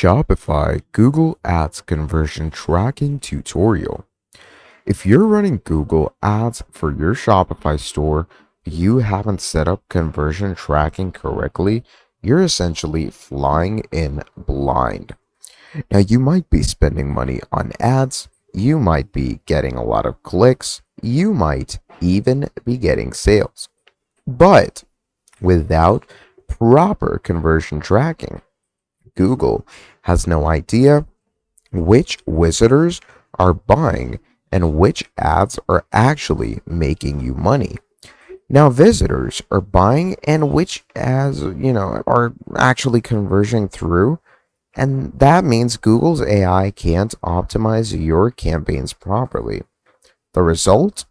Shopify Google Ads conversion tracking tutorial. If you're running Google Ads for your Shopify store, but you haven't set up conversion tracking correctly, you're essentially flying in blind. Now, you might be spending money on ads, you might be getting a lot of clicks, you might even be getting sales, but without proper conversion tracking, Google has no idea which visitors are buying and which ads are actually making you money. Now, visitors are buying and which ads, are actually converging through. And that means Google's AI can't optimize your campaigns properly. The result?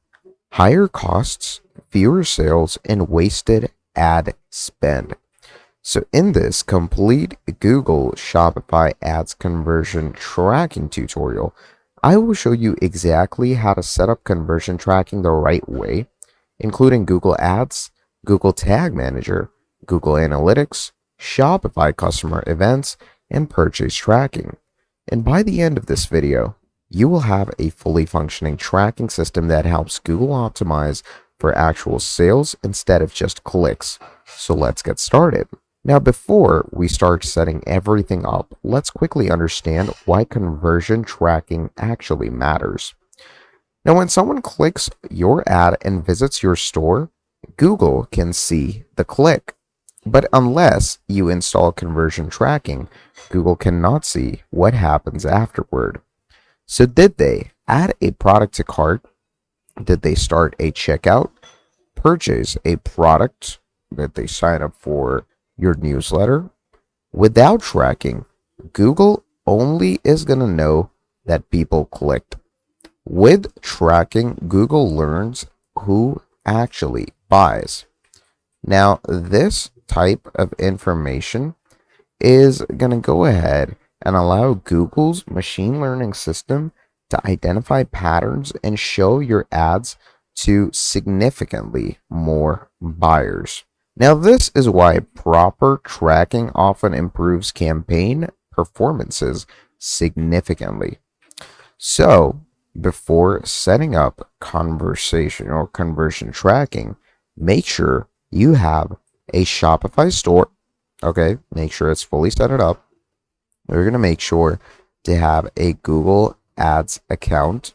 Higher costs, fewer sales, and wasted ad spend. So in this complete Google Shopify ads conversion tracking tutorial, I will show you exactly how to set up conversion tracking the right way, including Google Ads, Google Tag Manager, Google Analytics, Shopify customer events, and purchase tracking. And by the end of this video, you will have a fully functioning tracking system that helps Google optimize for actual sales instead of just clicks. So let's get started. Now, before we start setting everything up, let's quickly understand why conversion tracking actually matters. Now, when someone clicks your ad and visits your store, Google can see the click. But unless you install conversion tracking, Google cannot see what happens afterward. So did they add a product to cart? Did they start a checkout? Purchase a product? Did they sign up for your newsletter? Without tracking, Google only is going to know that people clicked. With tracking, Google learns who actually buys. Now, this type of information is going to go ahead and allow Google's machine learning system to identify patterns and show your ads to significantly more buyers. Now, this is why proper tracking often improves campaign performances significantly. So, before setting up conversion tracking, make sure you have a Shopify store. Okay, make sure it's fully set it up. We're going to make sure to have a Google Ads account.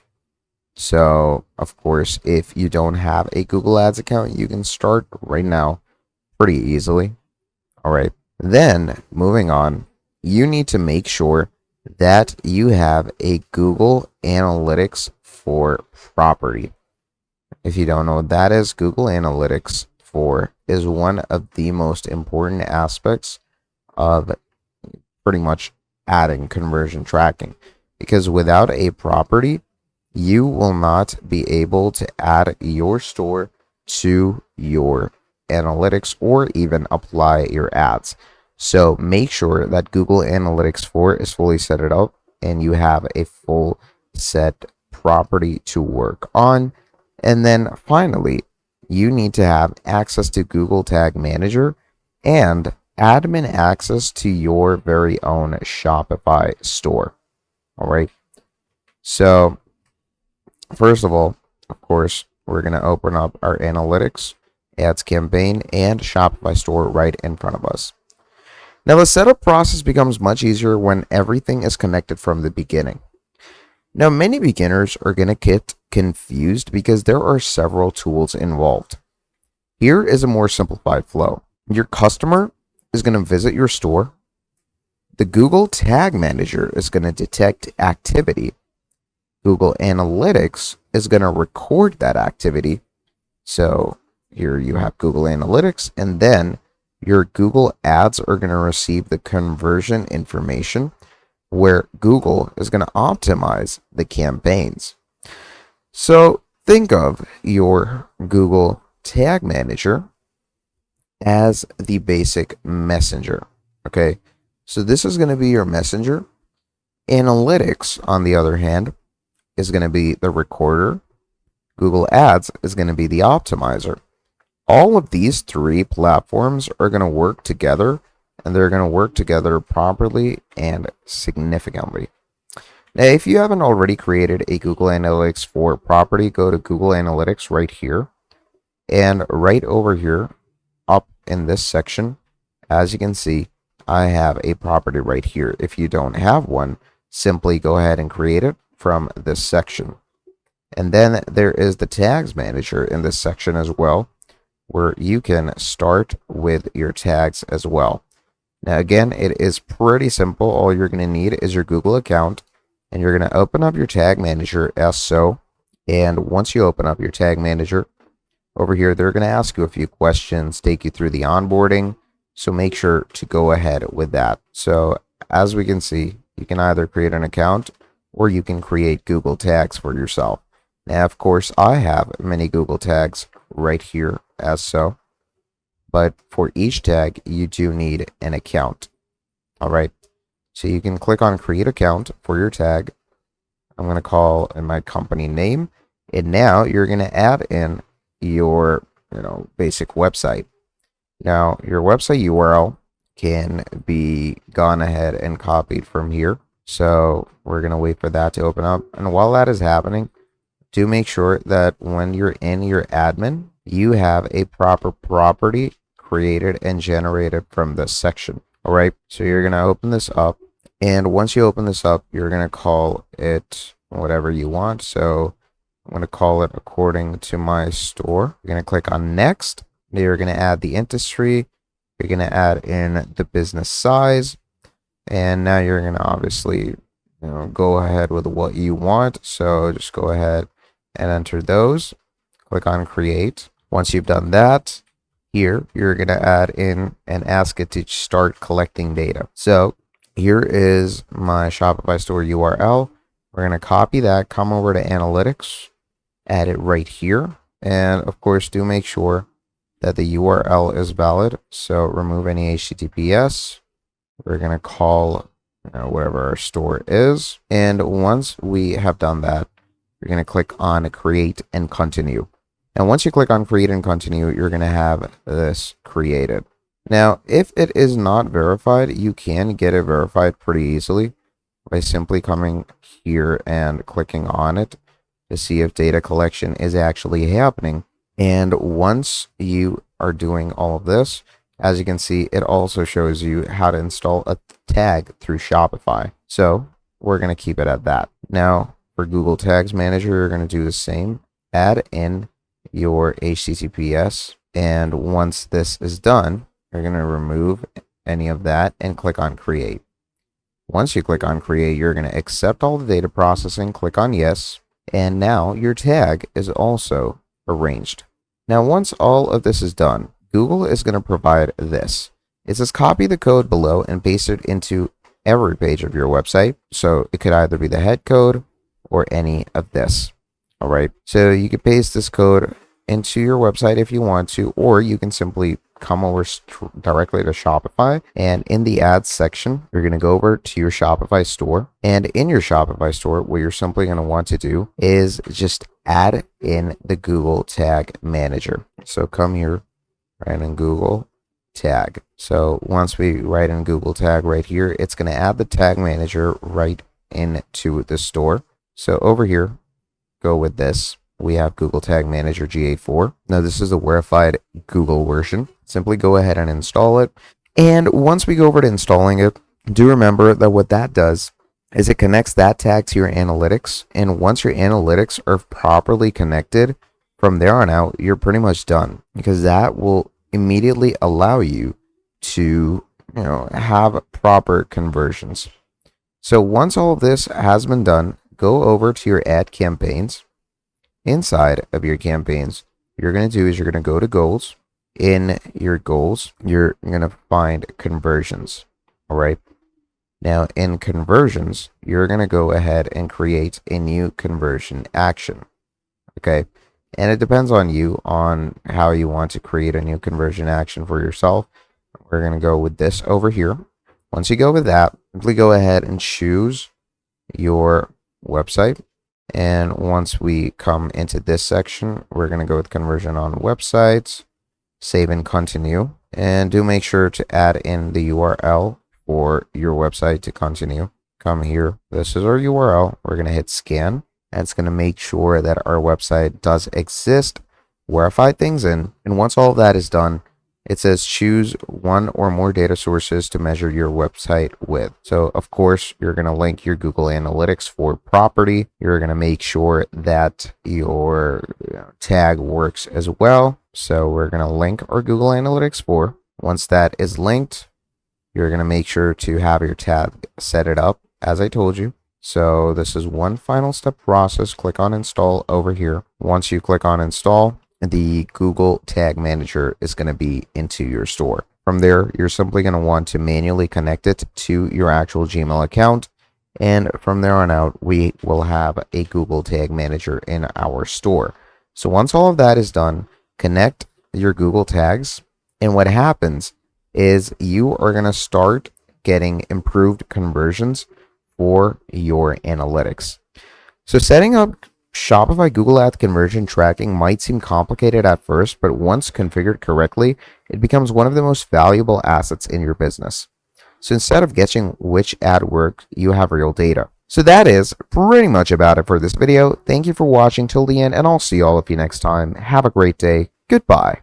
So, of course, if you don't have a Google Ads account, you can start right now pretty easily. All right. Then, moving on, you need to make sure that you have a Google Analytics for property. If you don't know what that is, Google Analytics for is one of the most important aspects of pretty much adding conversion tracking, because without a property, you will not be able to add your store to your analytics or even apply your ads. So make sure that Google Analytics 4 is fully set it up and you have a full set property to work on. And then finally, you need to have access to Google Tag Manager and admin access to your very own Shopify store. All right. So first of all, of course, we're going to open up our analytics, ads campaign, and Shopify store right in front of us. Now, the setup process becomes much easier when everything is connected from the beginning. Now, many beginners are going to get confused because there are several tools involved. Here is a more simplified flow. Your customer is going to visit your store. The Google Tag Manager is going to detect activity. Google Analytics is going to record that activity. So here you have Google Analytics, and then your Google Ads are going to receive the conversion information where Google is going to optimize the campaigns. So think of your Google Tag Manager as the basic messenger. Okay, so this is going to be your messenger. Analytics, on the other hand, is going to be the recorder. Google Ads is going to be the optimizer. All of these three platforms are going to work together and they're going to work together properly and significantly. Now, if you haven't already created a Google Analytics for property, go to Google Analytics right here, and right over here up in this section, as you can see, I have a property right here. If you don't have one, simply go ahead and create it from this section. And then there is the tags manager in this section as well, where you can start with your tags as well. Now again, it is pretty simple. All you're going to need is your Google account, and you're going to open up your tag manager as so. And once you open up your tag manager, over here, they're going to ask you a few questions, take you through the onboarding. So make sure to go ahead with that. So as we can see, you can either create an account or you can create Google tags for yourself. Now, of course, I have many Google tags right here as so. But for each tag, you do need an account. All right. So you can click on create account for your tag. I'm going to call in my company name. And now you're going to add in your basic website. Now your website URL can be gone ahead and copied from here, so we're going to wait for that to open up. And while that is happening, do make sure that when you're in your admin, you have a proper property created and generated from this section. All right, so you're going to open this up, and once you open this up, you're going to call it whatever you want. So I'm going to call it according to my store. You're going to click on next. You're going to add the industry. You're going to add in the business size. And now you're going to obviously go ahead with what you want. So just go ahead and enter those. Click on create. Once you've done that, here you're going to add in and ask it to start collecting data. So here is my Shopify store URL. We're going to copy that, come over to analytics, add it right here, and of course do make sure that the URL is valid. So remove any HTTPS. We're going to call whatever our store is, and once we have done that, you're going to click on create and continue. And once you click on create and continue, you're going to have this created. Now if it is not verified, you can get it verified pretty easily by simply coming here and clicking on it to see if data collection is actually happening. And once you are doing all of this, as you can see, it also shows you how to install a tag through Shopify. So we're going to keep it at that. Now for Google Tags Manager, you're going to do the same. Add in your HTTPS. And once this is done, you're going to remove any of that and click on create. Once you click on create, you're going to accept all the data processing, click on yes, and now your tag is also arranged. Now once all of this is done, Google is going to provide this. It says copy the code below and paste it into every page of your website. So it could either be the head code or any of this. All right, so you can paste this code into your website if you want to, or you can simply come over directly to Shopify, and in the ads section, you're going to go over to your Shopify store, and in your Shopify store, what you're simply going to want to do is just add in the Google Tag Manager. So come here, write in Google Tag. So once we write in Google Tag right here, it's going to add the Tag Manager right into the store. So over here, go with this. We have Google Tag Manager GA4. Now this is a verified Google version. Simply go ahead and install it. And once we go over to installing it, do remember that what that does is it connects that tag to your analytics. And once your analytics are properly connected, from there on out, you're pretty much done, because that will immediately allow you to have proper conversions. So once all of this has been done, go over to your ad campaigns. Inside of your campaigns, what you're going to do is you're going to go to goals. In your goals, you're going to find conversions. All right. Now in conversions, you're going to go ahead and create a new conversion action. Okay. And it depends on you on how you want to create a new conversion action for yourself. We're going to go with this over here. Once you go with that, simply go ahead and choose your website. And once we come into this section, we're going to go with conversion on websites, save and continue. And do make sure to add in the URL for your website to continue. Come here. This is our URL. We're going to hit scan. And it's going to make sure that our website does exist. Verify things in. And once all of that is done, it says choose one or more data sources to measure your website with. So of course, you're going to link your Google Analytics for property. You're going to make sure that your tag works as well. So we're going to link our Google Analytics for. Once that is linked, you're going to make sure to have your tag set it up as I told you. So this is one final step process. Click on install over here. Once you click on install, the Google Tag Manager is going to be into your store. From there, you're simply going to want to manually connect it to your actual Gmail account. And from there on out, we will have a Google Tag Manager in our store. So once all of that is done, connect your Google tags. And what happens is you are going to start getting improved conversions for your analytics. So setting up Shopify Google Ads conversion tracking might seem complicated at first, but once configured correctly, it becomes one of the most valuable assets in your business. So instead of guessing which ad works, you have real data. So that is pretty much about it for this video. Thank you for watching till the end, and I'll see all of you next time. Have a great day. Goodbye.